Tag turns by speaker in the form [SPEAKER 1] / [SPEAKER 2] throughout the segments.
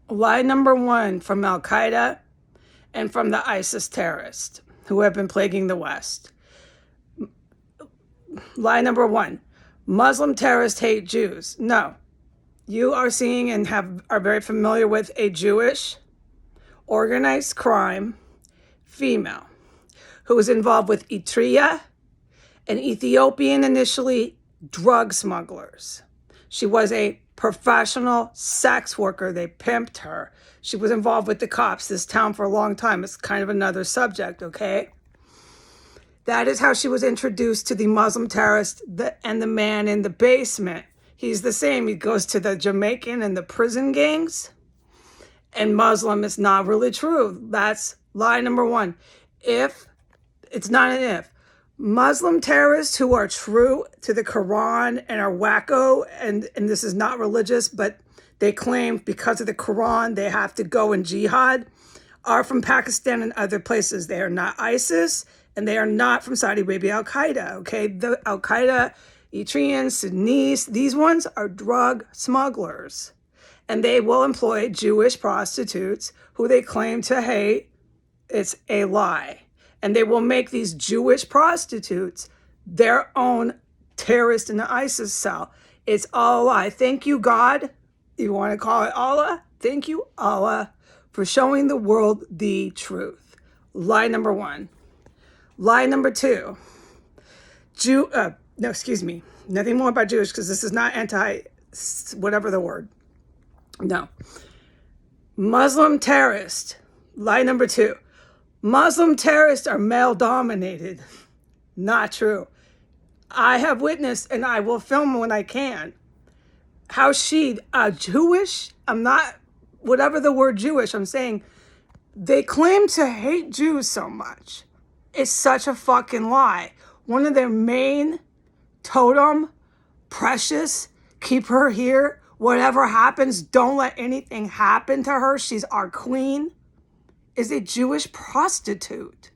[SPEAKER 1] Lie number one from Al-Qaeda and from the ISIS terrorists who have been plaguing the West. Lie number one, Muslim terrorists hate Jews. No, you are seeing and are very familiar with a Jewish organized crime female who was involved with Eritrea and Ethiopian initially drug smugglers. She was a professional sex worker. They pimped her. She was involved with the cops, this town, for a long time. It's kind of another subject, okay? That is how she was introduced to the Muslim terrorist and the man in the basement. He's the same. He goes to the Jamaican and the prison gangs. And Muslim is not really true. That's lie number one. It's not an if. Muslim terrorists who are true to the Koran and are wacko, and this is not religious, but they claim because of the Quran they have to go in jihad, are from Pakistan and other places. They are not ISIS, and they are not from Saudi Arabia, Al-Qaeda, okay? The Al-Qaeda, Eritreans, Sudanese, these ones are drug smugglers. And they will employ Jewish prostitutes who they claim to hate. It's a lie. And they will make these Jewish prostitutes their own terrorists in the ISIS cell. It's all a lie. Thank you, God. You want to call it Allah? Thank you, Allah, for showing the world the truth. Lie number one. Lie number two. Nothing more about Jewish, because this is not whatever the word. No. Muslim terrorist. Lie number two. Muslim terrorists are male-dominated. Not true. I have witnessed, and I will film when I can, how Jewish, I'm not, whatever the word Jewish, I'm saying, they claim to hate Jews so much. It's such a fucking lie. One of their main totem, precious, keep her here, whatever happens, don't let anything happen to her, she's our queen, is a Jewish prostitute.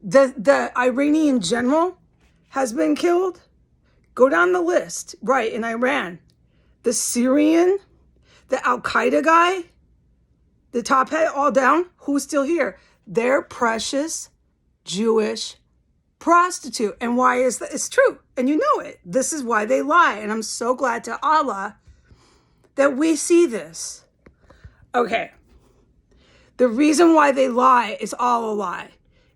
[SPEAKER 1] The Iranian general has been killed. Go down the list. Right, in Iran. The Syrian, the Al-Qaeda guy, the top head, all down, who's still here? They're precious Jewish prostitute. And why is that? It's true. And you know it. This is why they lie. And I'm so glad to Allah that we see this. Okay. The reason why they lie is all a lie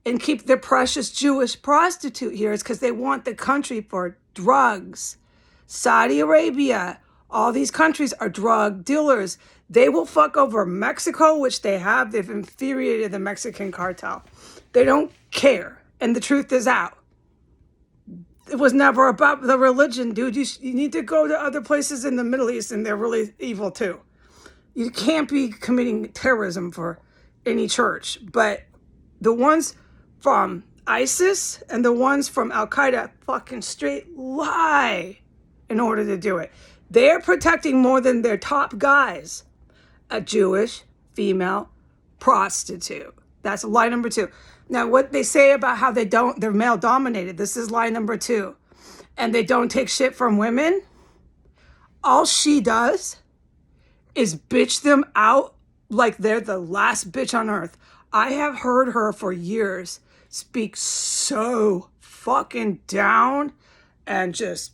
[SPEAKER 1] and keep their precious Jewish prostitute here is because they want the country for drugs. Saudi Arabia, all these countries are drug dealers. They will fuck over Mexico, which they have. They've infuriated the Mexican cartel. They don't care. And the truth is out. It was never about the religion, dude. You need to go to other places in the Middle East, and they're really evil too. You can't be committing terrorism for any church. But the ones from ISIS and the ones from Al-Qaeda fucking straight lie in order to do it. They're protecting more than their top guys, a Jewish female prostitute. That's lie number two. Now, what they say about how they're male dominated, this is lie number two. And they don't take shit from women. All she does is bitch them out like they're the last bitch on earth. I have heard her for years speak so fucking down and just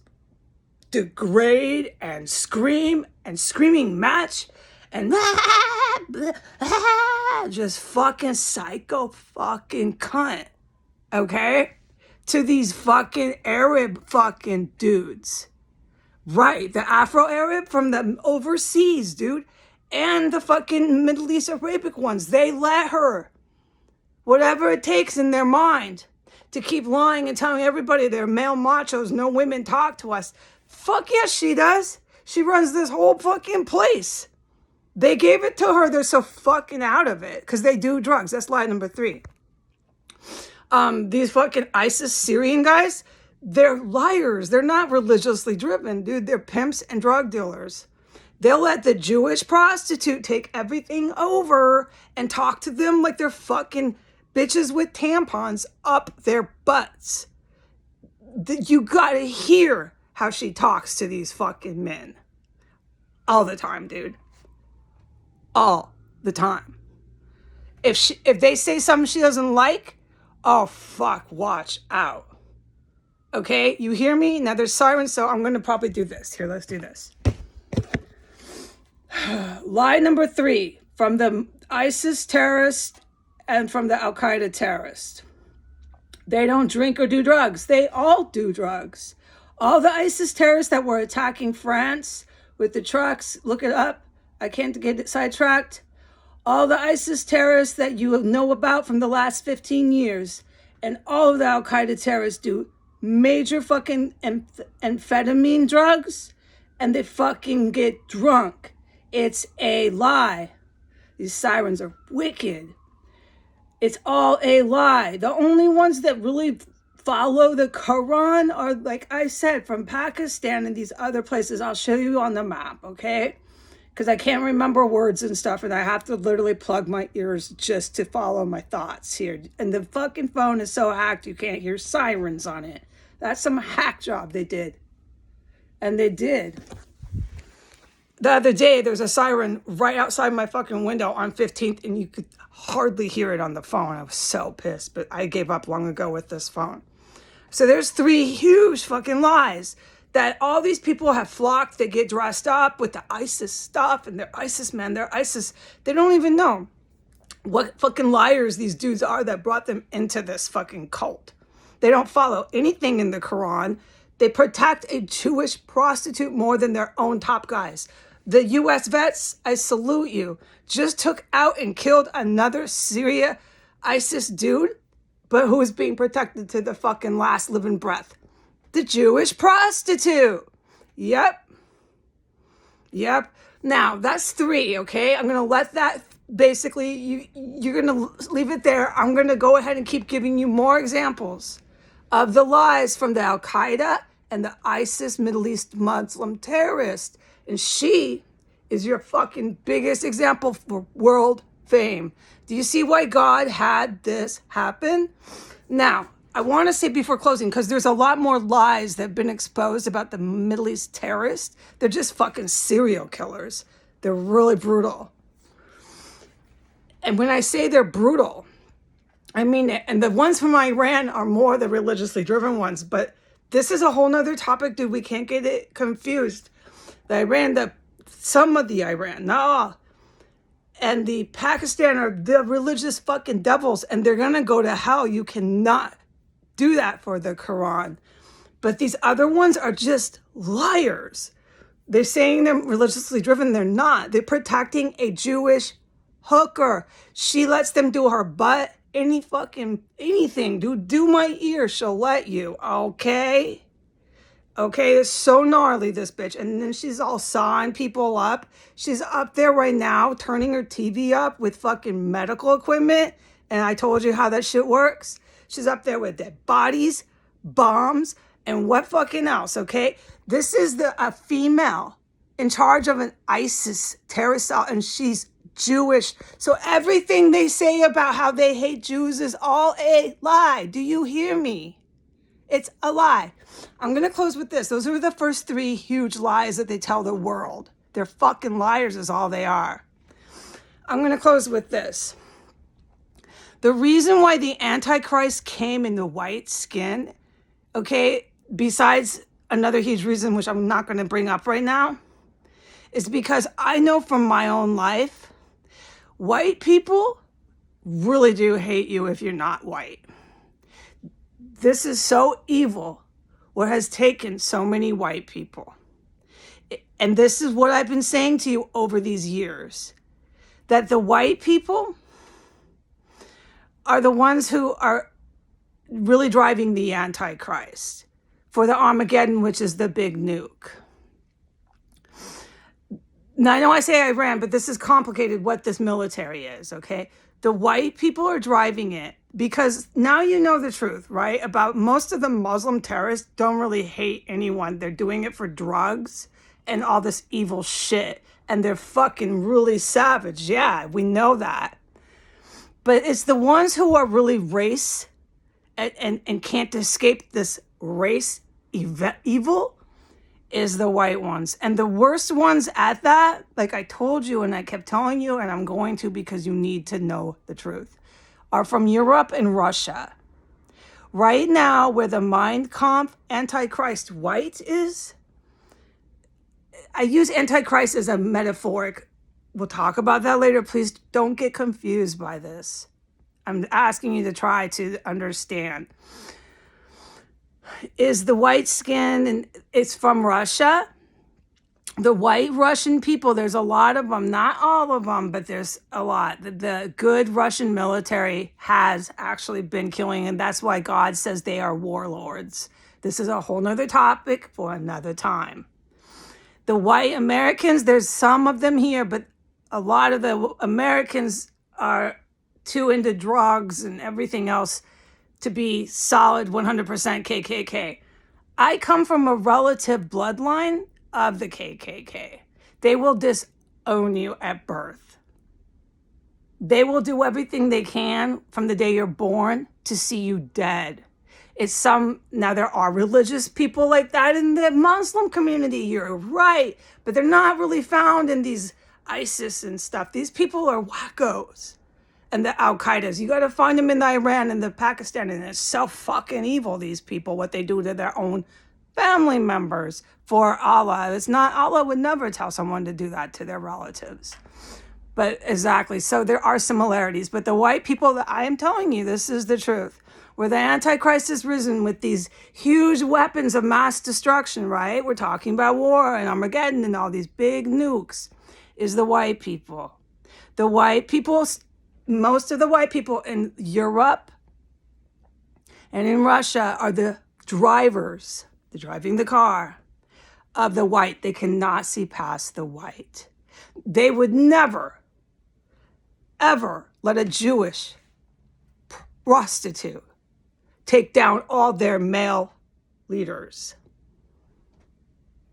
[SPEAKER 1] degrade and screaming match and just fucking psycho fucking cunt, okay? To these fucking Arab fucking dudes. Right, the Afro-Arab from the overseas, dude. And the fucking Middle East Arabic ones. They let her. Whatever it takes in their mind to keep lying and telling everybody they're male machos, no women talk to us. Fuck yes, she does. She runs this whole fucking place. They gave it to her. They're so fucking out of it because they do drugs. That's lie number three. These fucking ISIS Syrian guys, they're liars. They're not religiously driven, dude. They're pimps and drug dealers. They'll let the Jewish prostitute take everything over and talk to them like they're fucking bitches with tampons up their butts. You gotta hear how she talks to these fucking men all the time, dude. all the time. If they say something she doesn't like, oh fuck, watch out. Okay, you hear me? Now there's sirens, so I'm gonna probably do this. Here, let's do this. Lie number 3 from the ISIS terrorist and from the Al-Qaeda terrorist. They don't drink or do drugs. They all do drugs. All the ISIS terrorists that were attacking France with the trucks, look it up. I can't get it sidetracked. All the ISIS terrorists that you know about from the last 15 years and all of the Al-Qaeda terrorists do major fucking amphetamine drugs and they fucking get drunk. It's a lie. These sirens are wicked. It's all a lie. The only ones that really follow the Koran are, like I said, from Pakistan and these other places. I'll show you on the map, okay? Because I can't remember words and stuff, and I have to literally plug my ears just to follow my thoughts here. And the fucking phone is so hacked you can't hear sirens on it. That's some hack job they did. And they did. The other day, there was a siren right outside my fucking window on 15th, and you could hardly hear it on the phone. I was so pissed, but I gave up long ago with this phone. So there's 3 huge fucking lies that all these people have flocked. They get dressed up with the ISIS stuff, and they're ISIS, man. They're ISIS. They don't even know what fucking liars these dudes are that brought them into this fucking cult. They don't follow anything in the Quran. They protect a Jewish prostitute more than their own top guys. The U.S. vets, I salute you, just took out and killed another Syria ISIS dude, but who is being protected to the fucking last living breath. The Jewish prostitute. Yep. Now, that's 3, okay? I'm going to let that basically, you're going to leave it there. I'm going to go ahead and keep giving you more examples of the lies from the Al-Qaeda and the ISIS Middle East Muslim terrorist. And she is your fucking biggest example for world fame. Do you see why God had this happen? Now, I want to say before closing, because there's a lot more lies that have been exposed about the Middle East terrorists. They're just fucking serial killers. They're really brutal. And when I say they're brutal, I mean it. And the ones from Iran are more the religiously driven ones. But this is a whole nother topic, dude. We can't get it confused. Some of the Iran, not all. And the Pakistan are the religious fucking devils, and they're going to go to hell. You cannot do that for the Quran. But these other ones are just liars. They're saying they're religiously driven. They're not. They're protecting a Jewish hooker. She lets them do her butt, anything. Do my ear, she'll let you, okay? Okay, it's so gnarly, this bitch. And then she's all sawing people up. She's up there right now, turning her TV up with fucking medical equipment. And I told you how that shit works. She's up there with dead bodies, bombs, and what fucking else, okay? This is a female in charge of an ISIS terrorist cell, and she's Jewish. So everything they say about how they hate Jews is all a lie. Do you hear me? It's a lie. I'm going to close with this. Those are the first 3 huge lies that they tell the world. They're fucking liars is all they are. I'm going to close with this. The reason why the Antichrist came in the white skin, okay, besides another huge reason, which I'm not going to bring up right now, is because I know from my own life, white people really do hate you if you're not white. This is so evil, what has taken so many white people. And this is what I've been saying to you over these years, that the white people are the ones who are really driving the Antichrist for the Armageddon, which is the big nuke. Now, I know I say Iran, but this is complicated what this military is, okay? The white people are driving it because now you know the truth, right? About most of the Muslim terrorists don't really hate anyone. They're doing it for drugs and all this evil shit. And they're fucking really savage. Yeah, we know that. But it's the ones who are really race and can't escape this race evil is the white ones. And the worst ones at that, like I told you and I kept telling you, and I'm going to because you need to know the truth, are from Europe and Russia. Right now, where the Mein Kampf Antichrist white is, I use Antichrist as a metaphoric. We'll talk about that later. Please don't get confused by this. I'm asking you to try to understand. Is the white skin, and it's from Russia. The white Russian people, there's a lot of them, not all of them, but there's a lot. The good Russian military has actually been killing, and that's why God says they are warlords. This is a whole nother topic for another time. The white Americans, there's some of them here, but a lot of the Americans are too into drugs and everything else to be solid 100% KKK. I come from a relative bloodline of the KKK. They will disown you at birth. They will do everything they can from the day you're born to see you dead. Now there are religious people like that in the Muslim community, you're right, but they're not really found in these ISIS and stuff. These people are wackos. And the Alquidas, you got to find them in the Iran and the Pakistan, and it's so fucking evil, these people, what they do to their own family members for Allah. It's not, Allah would never tell someone to do that to their relatives. But exactly, so there are similarities. But the white people, that I am telling you, this is the truth, where the Antichrist has risen with these huge weapons of mass destruction, right? We're talking about war and Armageddon and all these big nukes, is the white people. The white people, most of the white people in Europe and in Russia are the drivers, they're driving the car, of the white. They cannot see past the white. They would never, ever let a Jewish prostitute take down all their male leaders.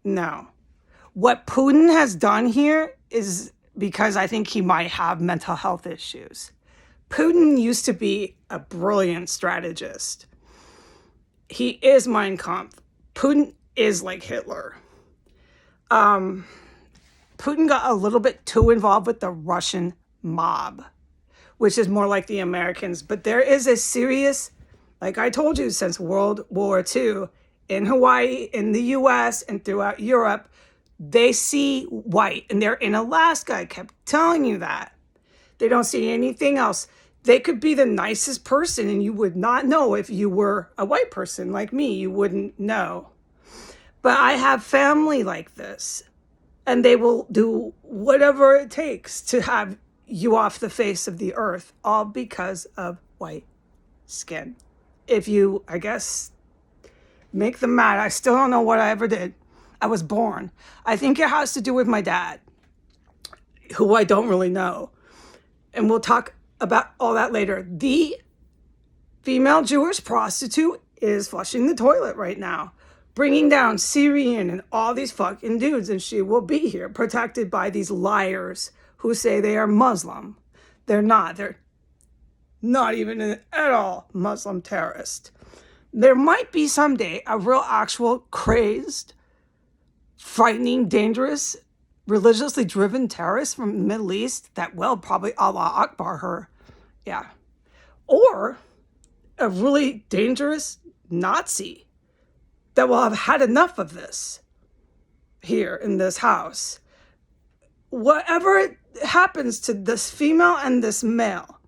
[SPEAKER 1] No. What Putin has done here is because I think he might have mental health issues. Putin used to be a brilliant strategist. He is Mein Kampf. Putin is like Hitler. Putin got a little bit too involved with the Russian mob, which is more like the Americans. But there is a serious, like I told you, since World War II, in Hawaii, in the US, and throughout Europe, they see white. And they're in Alaska. I kept telling you that. They don't see anything else. They could be the nicest person and you would not know if you were a white person like me. You wouldn't know. But I have family like this. And they will do whatever it takes to have you off the face of the earth, all because of white skin. If you, I guess, make them mad, I still don't know what I ever did. I was born. I think it has to do with my dad, who I don't really know. And we'll talk about all that later. The female Jewish prostitute is flushing the toilet right now, bringing down Syrian and all these fucking dudes, and she will be here protected by these liars who say they are Muslim. They're not. They're not even at all Muslim terrorist. There might be someday a real actual crazed, frightening, dangerous, religiously driven terrorist from the Middle East that will probably Allah Akbar her. Yeah. Or a really dangerous Nazi that will have had enough of this here in this house. Whatever happens to this female and this male,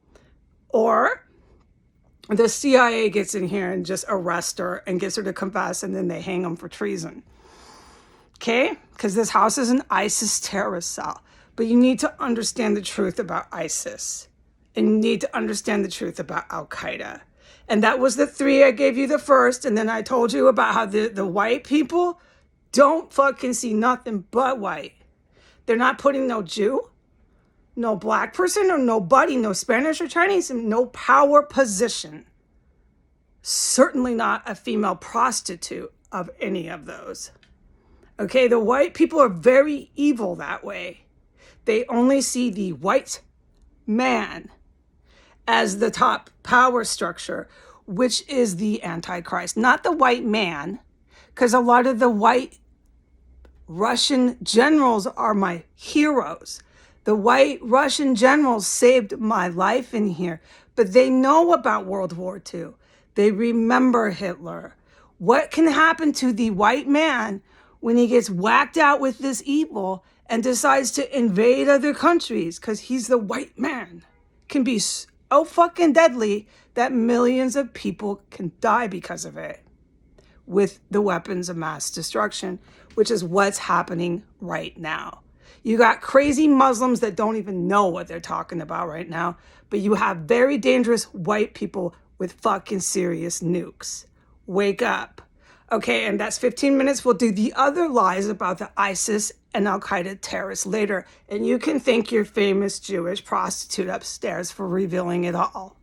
[SPEAKER 1] or the CIA gets in here and just arrests her and gets her to confess, and then they hang them for treason. Okay? Because this house is an ISIS terrorist cell. But you need to understand the truth about ISIS. And you need to understand the truth about Al-Qaeda. And that was the three I gave you the first. And then I told you about how the white people don't fucking see nothing but white. They're not putting no Jew, no black person, or nobody, no Spanish or Chinese, in no power position. Certainly not a female prostitute of any of those. Okay, the white people are very evil that way. They only see the white man as the top power structure, which is the Antichrist, not the white man, because a lot of the white Russian generals are my heroes. The white Russian generals saved my life in here, but they know about World War II. They remember Hitler. What can happen to the white man when he gets whacked out with this evil and decides to invade other countries because he's the white man? Can be so fucking deadly that millions of people can die because of it with the weapons of mass destruction, which is what's happening right now. You got crazy Muslims that don't even know what they're talking about right now, but you have very dangerous white people with fucking serious nukes. Wake up. Okay, and that's 15 minutes. We'll do the other lies about the ISIS and Al-Qaeda terrorists later, and you can thank your famous Jewish prostitute upstairs for revealing it all.